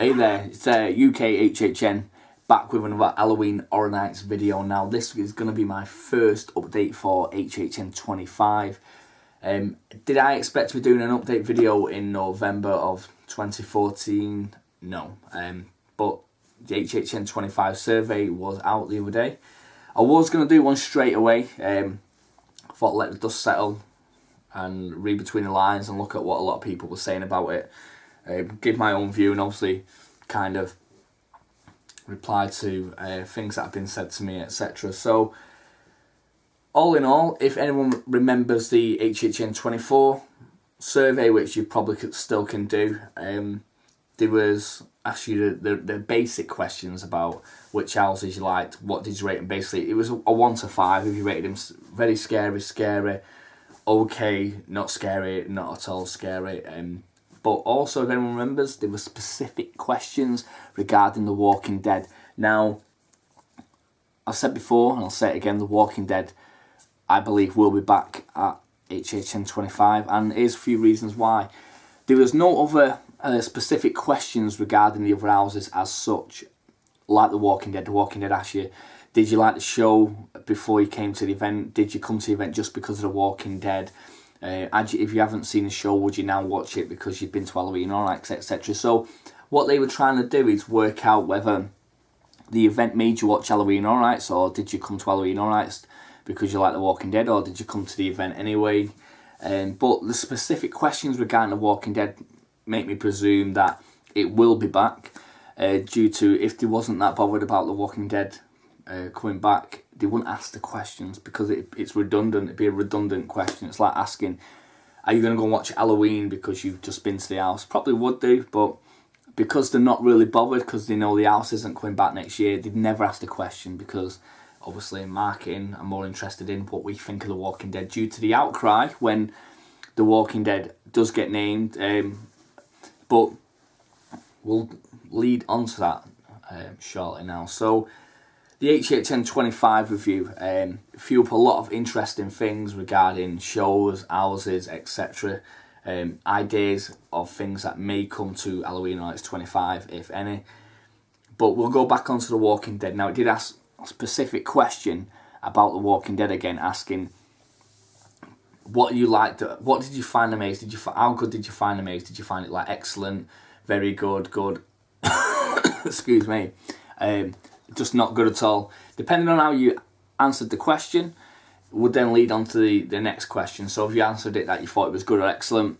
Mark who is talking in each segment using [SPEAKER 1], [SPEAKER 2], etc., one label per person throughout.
[SPEAKER 1] Hey there, it's ukHHN back with another Halloween Horror Nights video. Now this is going to be my first update for HHN 25. Did I expect to be doing an update video in November of 2014? No. But the HHN 25 survey was out the other day. I was going to do one straight away. I thought let the dust settle and read between the lines and look at what a lot of people were saying about it. Give my own view and obviously kind of reply to things that have been said to me, etc. So all in all, if anyone remembers the HHN 24 survey, which you probably still can do, there was actually the basic questions about which houses you liked, what did you rate them. Basically it was a 1 to 5 if you rated them very scary, scary, okay, not scary, not at all scary. But also, if anyone remembers, there were specific questions regarding The Walking Dead. Now, I've said before, and I'll say it again, The Walking Dead, I believe, will be back at HHN 25, and here's a few reasons why. There was no other specific questions regarding the other houses as such, like The Walking Dead. The Walking Dead asked you, did you like the show before you came to the event? Did you come to the event just because of The Walking Dead? If you haven't seen the show, would you now watch it because you've been to Halloween Horror Nights, etc. So what they were trying to do is work out whether the event made you watch Halloween Horror Nights, or did you come to Halloween Horror Nights because you like The Walking Dead, or did you come to the event anyway? But the specific questions regarding The Walking Dead make me presume that it will be back, due to if they wasn't that bothered about The Walking Dead coming back, they wouldn't ask the questions because it's redundant. It'd be a redundant question. It's like asking, are you going to go and watch Halloween because you've just been to the house? Probably would do, but because they're not really bothered, because they know the house isn't coming back next year, they'd never ask the question, because obviously in marketing I'm more interested in what we think of The Walking Dead due to the outcry when The Walking Dead does get named. But we'll lead on to that shortly now. So the HHN 25 review threw up a lot of interesting things regarding shows, houses, etc. Ideas of things that may come to Halloween Horror Nights 25, if any. But we'll go back onto The Walking Dead. Now, it did ask a specific question about The Walking Dead again, asking, what you liked, what did you find amazing? How good did you find amazing? Did you find it like excellent, very good, good? Excuse me. Just not good at all. Depending on how you answered the question, would then lead on to the next question. So if you answered it that you thought it was good or excellent,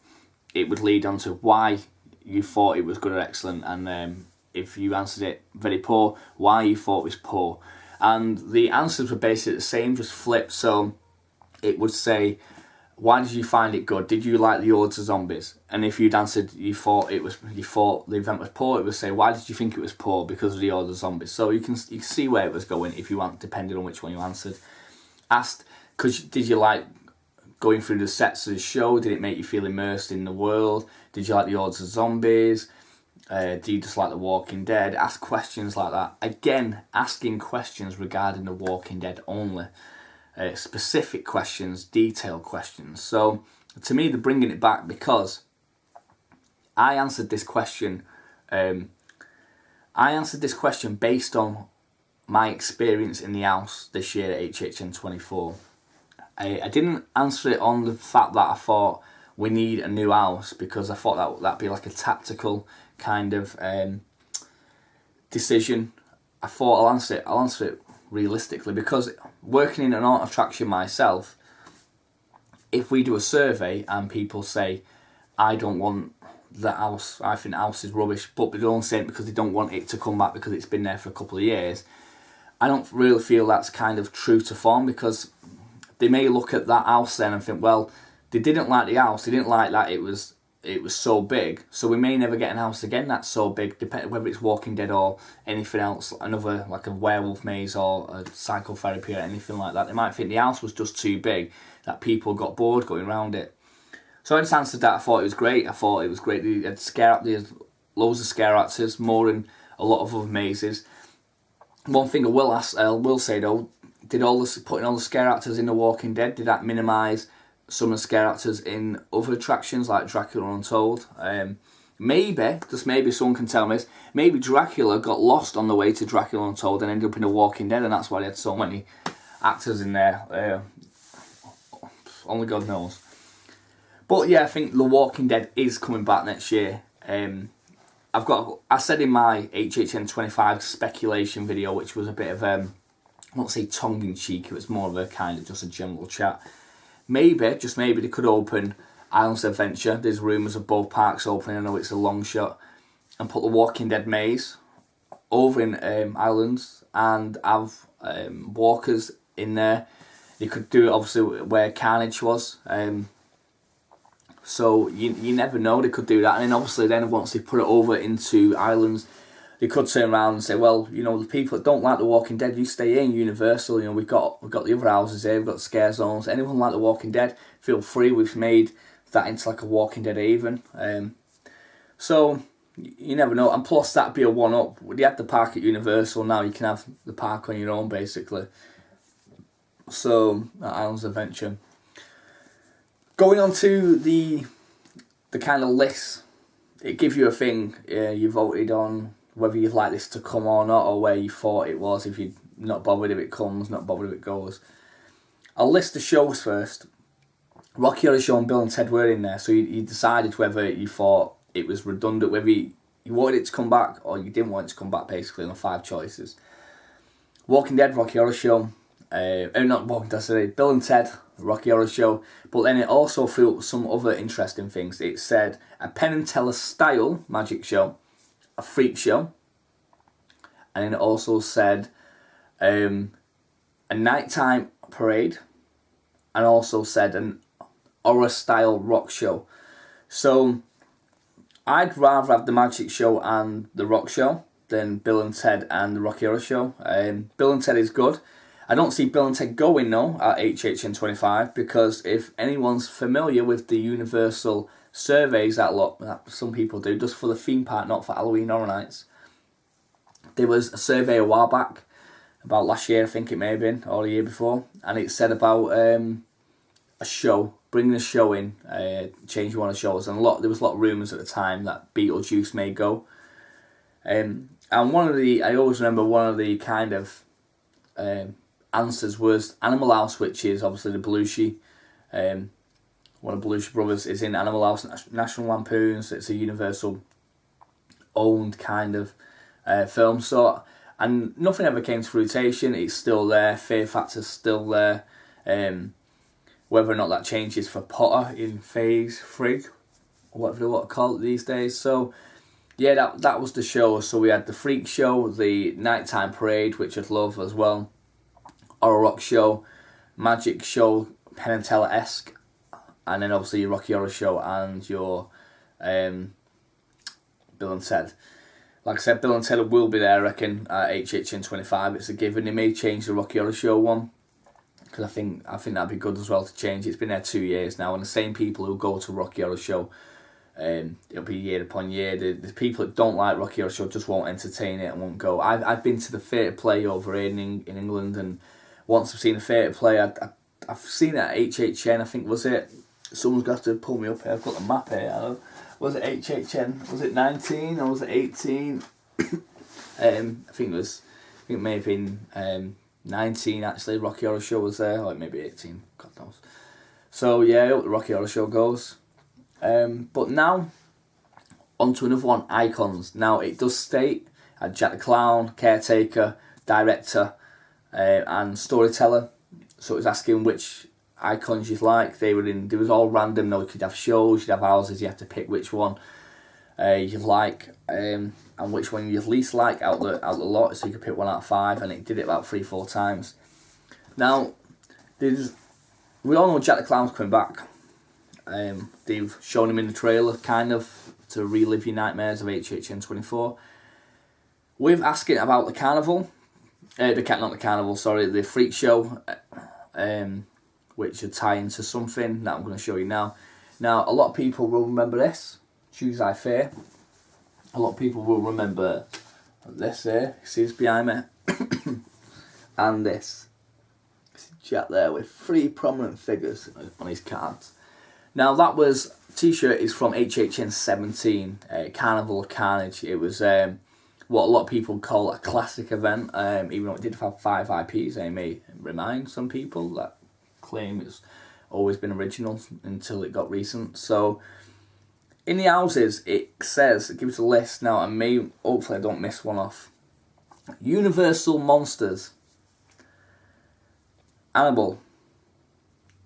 [SPEAKER 1] it would lead on to why you thought it was good or excellent. And if you answered it very poor, why you thought it was poor. And the answers were basically the same, just flipped. So it would say, why did you find it good? Did you like the hordes of zombies? And if you'd answered you thought the event was poor, it would say, why did you think it was poor? Because of the hordes of zombies. So you can see where it was going if you want, depending on which one you answered. Asked, did you like going through the sets of the show? Did it make you feel immersed in the world? Did you like the hordes of zombies? Do you just like The Walking Dead? Ask questions like that. Again, asking questions regarding The Walking Dead only. Specific questions, detailed questions. So to me, they're bringing it back because I answered this question. I answered this question based on my experience in the house this year at HHN 24. I didn't answer it on the fact that I thought we need a new house, because I thought that'd be like a tactical kind of decision. I thought I'll answer it realistically, because working in an art attraction myself, if we do a survey and people say, I don't want the house, I think the house is rubbish, but they don't say it because they don't want it to come back because it's been there for a couple of years, I don't really feel that's kind of true to form, because they may look at that house then and think, well, they didn't like the house, they didn't like that it was so big, so we may never get an house again that's so big, whether it's Walking Dead or anything else, another like a werewolf maze or a psychotherapy or anything like that. They might think the house was just too big, that people got bored going around it. So I just answered that. I thought it was great. They had loads of scare actors, more than a lot of other mazes. One thing I will say though, did putting all the scare actors in The Walking Dead, did that minimise some of the scare actors in other attractions like Dracula Untold? maybe, just maybe someone can tell me this, maybe Dracula got lost on the way to Dracula Untold and ended up in The Walking Dead, and that's why they had so many actors in there. Only God knows. But yeah, I think The Walking Dead is coming back next year. I said in my HHN 25 speculation video, which was a bit of, I won't say tongue-in-cheek, it was more of a kind of just a general chat. Maybe, just maybe, they could open Islands Adventure. There's rumours of both parks opening, I know it's a long shot. And put The Walking Dead maze over in Islands and have walkers in there. You could do it obviously where Carnage was. So you never know, they could do that. And then obviously then once they put it over into Islands, they could turn around and say, well, you know, the people that don't like The Walking Dead, you stay here in Universal. You know, we've got the other houses here, we've got scare zones. Anyone like The Walking Dead, feel free. We've made that into like a Walking Dead haven. So you never know. And plus that'd be a one-up. You had the park at Universal, now you can have the park on your own basically. So Islands Adventure. Going on to the kind of list, it gives you a thing you voted on, whether you'd like this to come or not, or where you thought it was, if you're not bothered if it comes, not bothered if it goes. I'll list the shows first. Rocky Horror Show and Bill and Ted were in there, so you decided whether you thought it was redundant, whether you wanted it to come back or you didn't want it to come back, basically, on 5 choices. Walking Dead, Rocky Horror Show, not Walking Dead, sorry, Bill and Ted, Rocky Horror Show, but then it also threw some other interesting things. It said a Penn and Teller style magic show, a freak show, and then it also said a nighttime parade, and also said an horror style rock show. So I'd rather have the magic show and the rock show than Bill and Ted and the Rocky Horror Show. Bill and Ted is good. I don't see Bill and Ted going though at HHN 25, because if anyone's familiar with the Universal surveys that some people do, just for the theme park, not for Halloween Horror Nights, there was a survey a while back, about last year I think it may have been, or the year before, and it said about a show, bringing a show in, changing one of the shows, and there was a lot of rumours at the time that Beetlejuice may go. And I always remember one of the kind of answers was Animal House, which is obviously the Belushi. One of the Belushi brothers is in Animal House, National Lampoons. It's a Universal owned kind of film. So, and nothing ever came to fruition. It's still there. Fear Factor's still there. Whether or not that changes for Potter in Phase 3, or whatever they want to call it these days. So yeah, that was the show. So we had the Freak Show, the Nighttime Parade, which I'd love as well, Horror Rock Show, Magic Show, Penn and Teller-esque, and then obviously your Rocky Horror Show and your Bill and Ted. Like I said, Bill and Ted will be there, I reckon, at HHN 25. It's a given. They may change the Rocky Horror Show one, because I think that'd be good as well to change. It's been there 2 years now, and the same people who go to Rocky Horror Show, it'll be year upon year. The people that don't like Rocky Horror Show just won't entertain it and won't go. I've been to the theatre play over here in England, and once I've seen a theatre play, I've seen it at HHN. I think, was it? Someone's got to pull me up here. I've got the map here. Was it HHN? Was it 19 or was it 18? I think it may have been 19 actually. Rocky Horror Show was there, like maybe 18. God knows. So yeah, I hope the Rocky Horror Show goes. But now, on to another one, Icons. Now, it does state Jack the Clown, caretaker, director, and storyteller. So it was asking which icons you'd like. They was all random. Though you could have shows, you'd have houses. You have to pick which one you like, and which one you least like out the lot. So you could pick 1 out of 5, and it did it about 3-4 times. Now, we all know Jack the Clown's coming back. They've shown him in the trailer, kind of, to relive your nightmares of HHN 24. We're asking about the carnival, the freak show, which would tie into something that I'm going to show you now. Now, a lot of people will remember this, Choose I Fear. A lot of people will remember this here, you see this behind me, and this. Jack there with 3 prominent figures on his cards. Now that was t-shirt is from HHN 17, Carnival of Carnage. It was what a lot of people call a classic event, even though it did have 5 IPs. I may remind some people that claim it's always been original until it got recent. So in the houses, it gives a list. Now, hopefully I don't miss one off. Universal Monsters, Annabelle,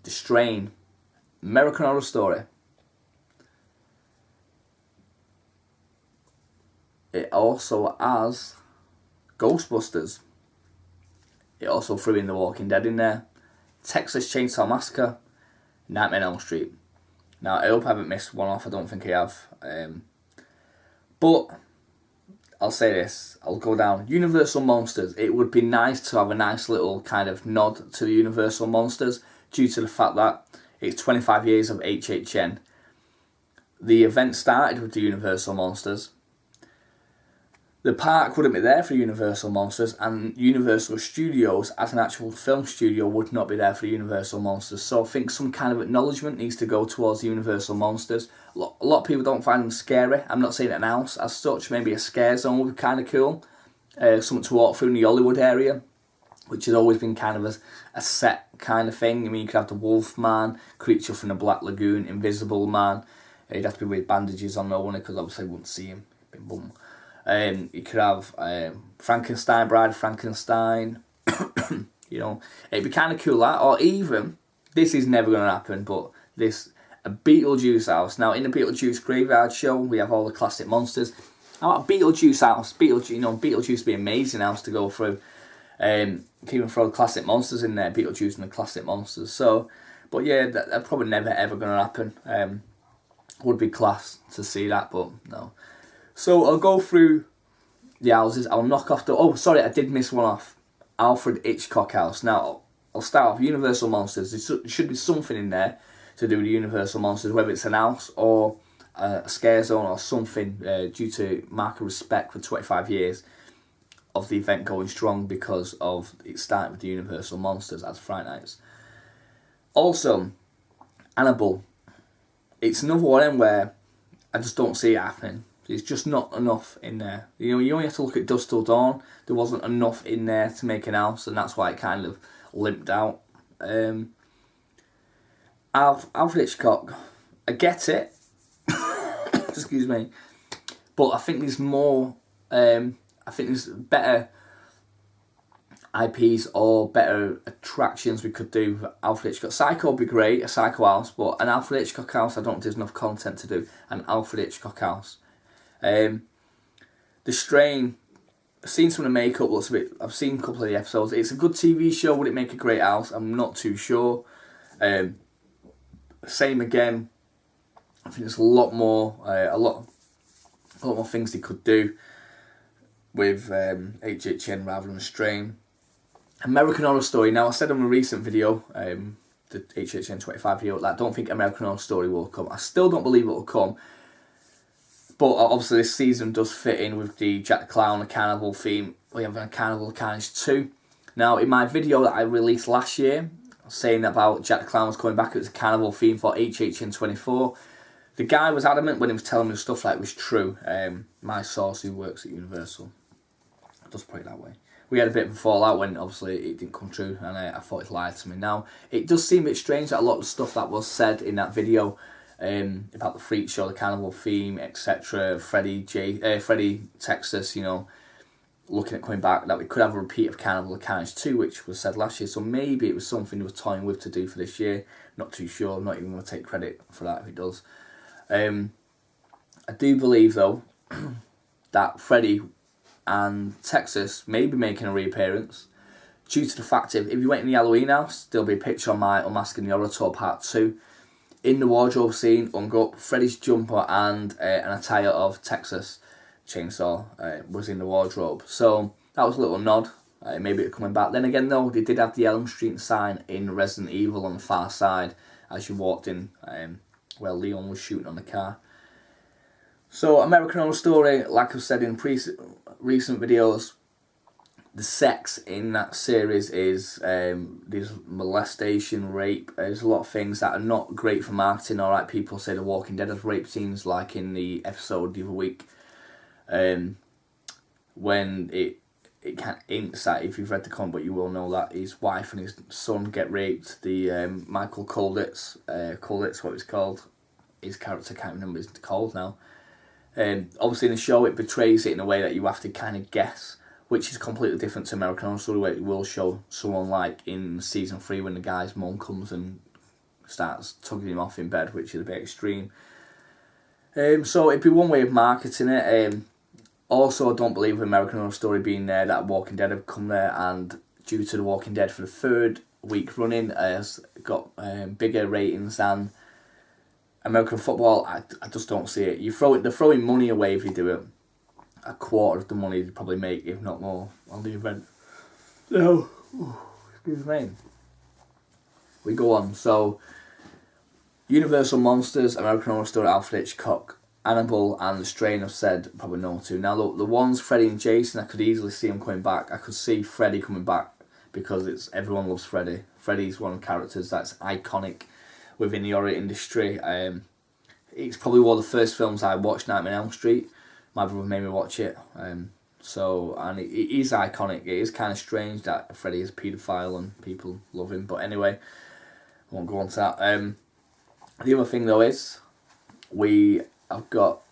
[SPEAKER 1] The Strain, American Horror Story. It also has Ghostbusters. It also threw in The Walking Dead in there. Texas Chainsaw Massacre, Nightmare on Elm Street. Now, I hope I haven't missed one off. I don't think I have. But I'll say this. I'll go down. Universal Monsters. It would be nice to have a nice little kind of nod to the Universal Monsters due to the fact that it's 25 years of HHN. The event started with the Universal Monsters. The park wouldn't be there for Universal Monsters, and Universal Studios, as an actual film studio, would not be there for Universal Monsters. So I think some kind of acknowledgement needs to go towards Universal Monsters. A lot of people don't find them scary. I'm not saying an house as such. Maybe a scare zone would be kind of cool. Something to walk through in the Hollywood area, which has always been kind of a set kind of thing. I mean, you could have the Wolf Man, Creature from the Black Lagoon, Invisible Man. He'd have to be with bandages on, though, wouldn't it? Because obviously you wouldn't see him. Boom. You could have Frankenstein, Bride of Frankenstein. You know, it'd be kind of cool that, or even this is never going to happen, but a Beetlejuice house. Now in the Beetlejuice Graveyard Show, we have all the classic monsters. How about Beetlejuice house? Beetlejuice would be an amazing house to go through. Even throw the classic monsters in there, Beetlejuice and the classic monsters. So, but yeah, that's probably never ever going to happen. Would be class to see that, but no. So I'll go through the houses. I'll knock off the... Oh, sorry, I did miss one off. Alfred Hitchcock house. Now, I'll start off Universal Monsters. There should be something in there to do with the Universal Monsters, whether it's an house or a scare zone or something, due to mark of respect for 25 years of the event going strong because of it starting with the Universal Monsters as Friday nights. Also, Annabelle. It's another one where I just don't see it happening. There's just not enough in there. You know, you only have to look at Dusk Till Dawn. There wasn't enough in there to make an house, and that's why it kind of limped out. Alfred Hitchcock, I get it. Excuse me. But I think there's more... I think there's better IPs or better attractions we could do for Alfred Hitchcock. Psycho would be great, a Psycho house, but an Alfred Hitchcock house, I don't think there's enough content to do an Alfred Hitchcock house. The Strain, I've seen some of the makeup, looks a bit... I've seen a couple of the episodes. It's a good TV show. Would it make a great house? I'm not too sure. Same again. I think there's a lot more things they could do with HHN rather than Strain. American Horror Story. Now, I said in a recent video, the HHN 25 video, that I don't think American Horror Story will come. I still don't believe it will come. But obviously this season does fit in with the Jack the Clown, the Carnival theme. We have a Carnival of Carnage 2. Now, in my video that I released last year, saying about Jack the Clown was coming back, it was a Carnival theme for HHN 24. The guy was adamant when he was telling me stuff like it was true. My source who works at Universal. I'll just put it that way. We had a bit of a fallout when obviously it didn't come true, and I thought he lied to me. Now, it does seem a bit strange that a lot of the stuff that was said in that video about the freak show, the Carnival theme, etc. Freddie, Texas, you know, looking at coming back, that we could have a repeat of Carnival of Carnage 2, which was said last year. So maybe it was something they were toying with to do for this year. Not too sure. I'm not even going to take credit for that if it does. I do believe though that Freddie and Texas may be making a reappearance due to the fact if you went in the Halloween house, there'll be a picture on my Unmasking the Horror Tour Part 2. In the wardrobe scene, hung up, Freddie's jumper and an attire of Texas Chainsaw was in the wardrobe. So that was a little nod. Maybe it's coming back. Then again, though, they did have the Elm Street sign in Resident Evil on the far side as you walked in, where Leon was shooting on the car. So American Horror Story, like I've said in recent videos, the sex in that series is there's molestation, rape. There's a lot of things that are not great for marketing. All right, people say The Walking Dead has rape scenes, like in the episode the other week, when it kind of hints at, if you've read the comic book, you will know that his wife and his son get raped. The Michael Colditz, what it's called. His character, can't remember what it's called now. Obviously in the show it betrays it in a way that you have to kind of guess, which is completely different to American Horror Story, where it will show someone like in season 3 when the guy's mum comes and starts tugging him off in bed, which is a bit extreme. So it'd be one way of marketing it. Also, I don't believe with American Horror Story being there that Walking Dead have come there, and due to The Walking Dead for the 3rd week running has got bigger ratings than American football. I just don't see it. They're throwing money away if you do it. A quarter of the money they probably make, if not more, on the event. So, excuse me. We go on. So, Universal Monsters, American Horror Story, Alfred Hitchcock, Annabelle and The Strain have said probably no to. Now, the ones, Freddy and Jason, I could easily see them coming back. I could see Freddy coming back because everyone loves Freddy. Freddy's one of the characters that's iconic within the horror industry. It's probably one of the first films I watched, Nightmare on Elm Street. My brother made me watch it. And it is iconic. It is kind of strange that Freddy is a paedophile and people love him. But anyway, I won't go on to that. The other thing though is, I've got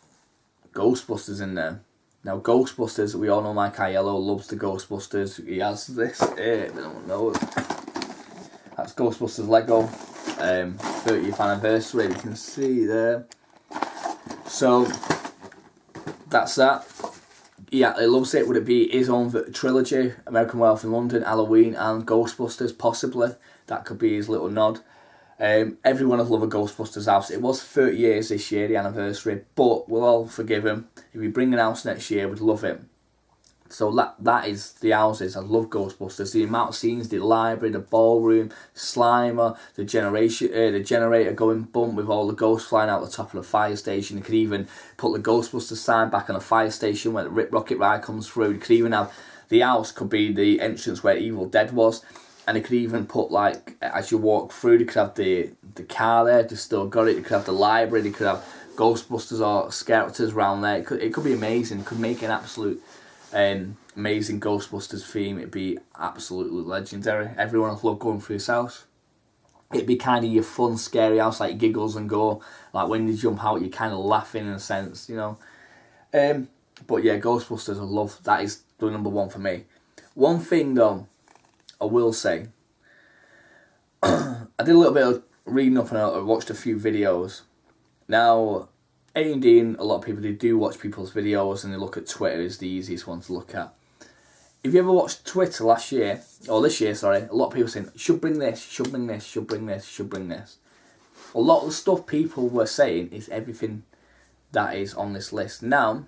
[SPEAKER 1] Ghostbusters in there. Now Ghostbusters, we all know Mike Aiello loves the Ghostbusters. He has this, I don't know. That's Ghostbusters Lego. 30th anniversary, you can see there. So that's that. Yeah, he loves it. Would it be his own trilogy? American Werewolf in London, Halloween and Ghostbusters, possibly. That could be his little nod. Everyone will love a Ghostbusters house. It was 30 years this year, the anniversary, but we'll all forgive him. If we bring an house next year, we'd love it. So that is the houses. I love Ghostbusters. The amount of scenes, the library, the ballroom, Slimer, the generator going bump with all the ghosts flying out the top of the fire station. You could even put the Ghostbusters sign back on a fire station where the Rip Rocket Ride comes through. You could even have the house could be the entrance where Evil Dead was. And you could even put, like, as you walk through, you could have the car there, they still got it. You could have the library, you could have Ghostbusters or characters around there. It could be amazing. It could make an absolute amazing Ghostbusters theme. It'd be absolutely legendary. Everyone would love going through this house. It'd be kind of your fun, scary house, like giggles and go. Like when you jump out, you're kind of laughing in a sense, you know. But yeah, Ghostbusters, I love. That is the number one for me. One thing though, I will say, I did a little bit of reading up and I watched a few videos. Now, A&D and a lot of people, they do watch people's videos and they look at Twitter as the easiest one to look at. If you ever watched Twitter this year, a lot of people saying, should bring this, should bring this, should bring this, should bring this. A lot of the stuff people were saying is everything that is on this list. Now,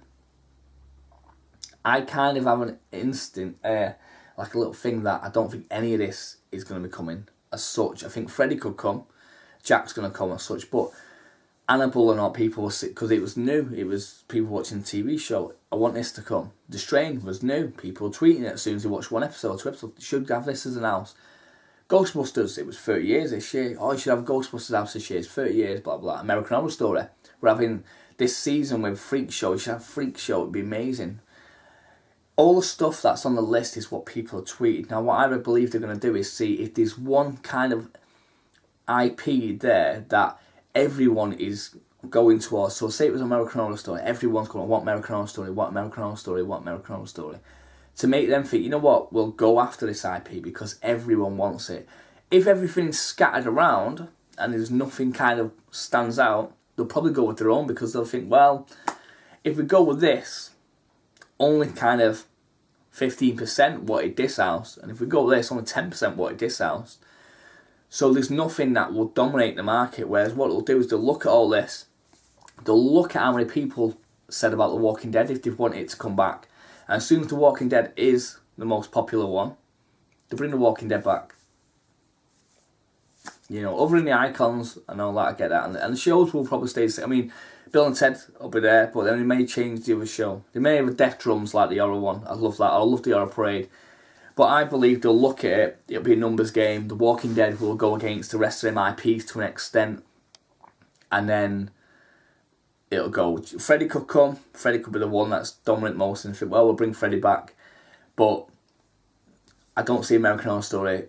[SPEAKER 1] I kind of have an instinct, like a little thing that I don't think any of this is going to be coming as such. I think Freddy could come, Jack's going to come as such, but Annabelle and all people were sick because it was new. It was people watching the TV show. I want this to come. The Strain was new. People were tweeting it as soon as they watched one episode, 2 episodes. Should have this as an house. Ghostbusters, it was 30 years this year. Oh, you should have a Ghostbusters house this year. It's 30 years, blah, blah. American Horror Story. We're having this season with Freak Show. You should have Freak Show. It'd be amazing. All the stuff that's on the list is what people are tweeting. Now, what I believe they're going to do is see if there's one kind of IP there that everyone is going towards. So say it was American Horror Story, everyone's going, I want American Horror Story, what American Horror Story, what American Horror Story. To make them think, you know what, we'll go after this IP because everyone wants it. If everything's scattered around and there's nothing kind of stands out, they'll probably go with their own because they'll think, well, if we go with this, only kind of 15% wanted this house, and if we go with this, only 10% wanted this house. So there's nothing that will dominate the market, whereas what they'll do is they'll look at all this, they'll look at how many people said about The Walking Dead if they want it to come back. And as soon as The Walking Dead is the most popular one, they bring The Walking Dead back. You know, other than the icons and all that, I get that. And the shows will probably stay the same. I mean, Bill and Ted will be there, but then they may change the other show. They may have Death Drums like the horror one. I love that. I love the Horror Parade. But I believe they'll look at it, it'll be a numbers game. The Walking Dead will go against the rest of them IPs to an extent. And then it'll go, Freddy could come. Freddy could be the one that's dominant most and think, well, we'll bring Freddy back. But I don't see American Horror Story,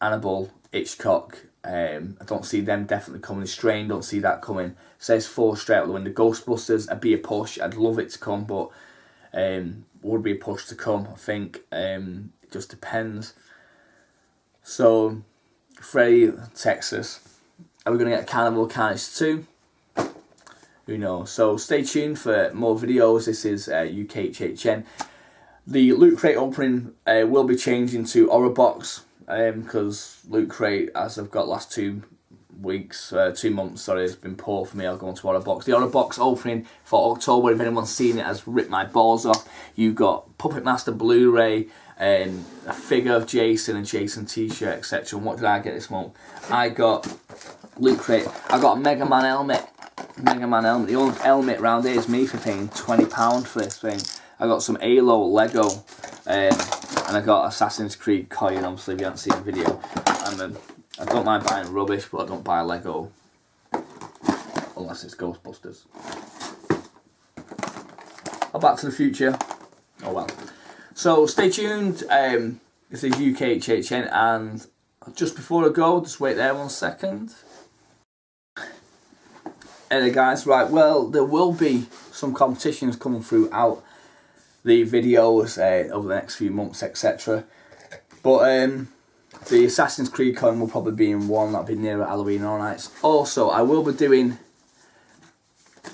[SPEAKER 1] Annabelle, Hitchcock. I don't see them definitely coming. Strain, don't see that coming. Says 4 straight out the window. Ghostbusters, it'd be a push. I'd love it to come, but would be a push to come, I think. It just depends. So, Freddy, Texas. Are we going to get Carnival Carnage 2? Who knows? So, stay tuned for more videos. This is ukHHN. The Loot Crate opening will be changing to Horror Box because Loot Crate, as I've got last 2 weeks, 2 months, sorry, it's been poor for me. I'll go on to Horror Box. The Horror Box opening for October, if anyone's seen it, has ripped my balls off. You've got Puppet Master Blu-ray, a figure of Jason, a Jason t-shirt, etc. And what did I get this month? I got Loot Crate. I got a Mega Man helmet. The only helmet around here is me for paying £20 for this thing. I got some Halo Lego, and I got Assassin's Creed coin. Obviously, if you haven't seen the video, I don't mind buying rubbish, but I don't buy Lego unless it's Ghostbusters. Or Back to the Future. Oh well. So stay tuned. This is ukHHN, and just before I go, just wait there 1 second. Hey guys, right, well, there will be some competitions coming throughout the videos over the next few months, etc. But the Assassin's Creed coin will probably be in one, that'll be nearer Halloween Horror Nights. Also, I will be doing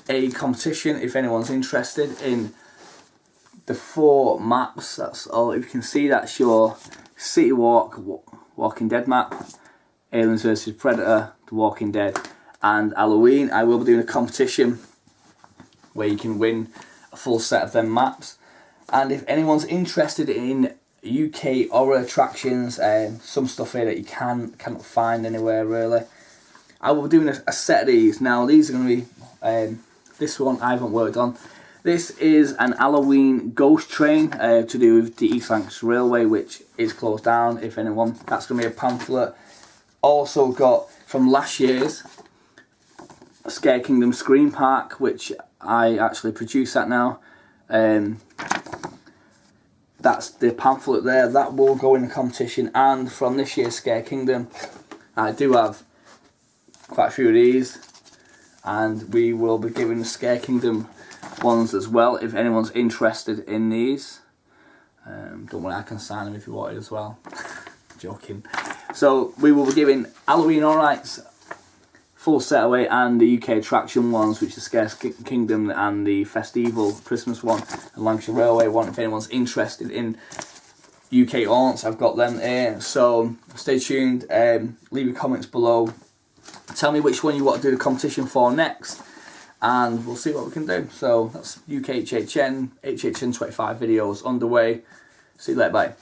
[SPEAKER 1] a competition if anyone's interested in the 4 maps. That's all. If you can see, that's your City Walk, Walking Dead map, Aliens vs Predator, The Walking Dead, and Halloween. I will be doing a competition where you can win a full set of them maps. And if anyone's interested in UK horror attractions, some stuff here that you cannot find anywhere really, I will be doing a set of these. Now these are going to be, this one I haven't worked on. This is an Halloween ghost train to do with the East Lancs Railway, which is closed down, if anyone. That's going to be a pamphlet. Also got from last year's Scare Kingdom Scream Park, which I actually produced that now. That's the pamphlet there. That will go in the competition. And from this year's Scare Kingdom, I do have quite a few of these, and we will be giving the Scare Kingdom ones as well if anyone's interested in these. Don't worry, I can sign them if you wanted as well. Joking. So we will be giving Halloween Horror Nights full set away, and the UK attraction ones, which is Scare Kingdom and the Festival Christmas one, and Lancashire Railway one. If anyone's interested in UK haunts, I've got them here. So stay tuned. Leave your comments below. Tell me which one you want to do the competition for next, and we'll see what we can do. So that's ukHHN, HHN 25 videos underway. See you later, bye.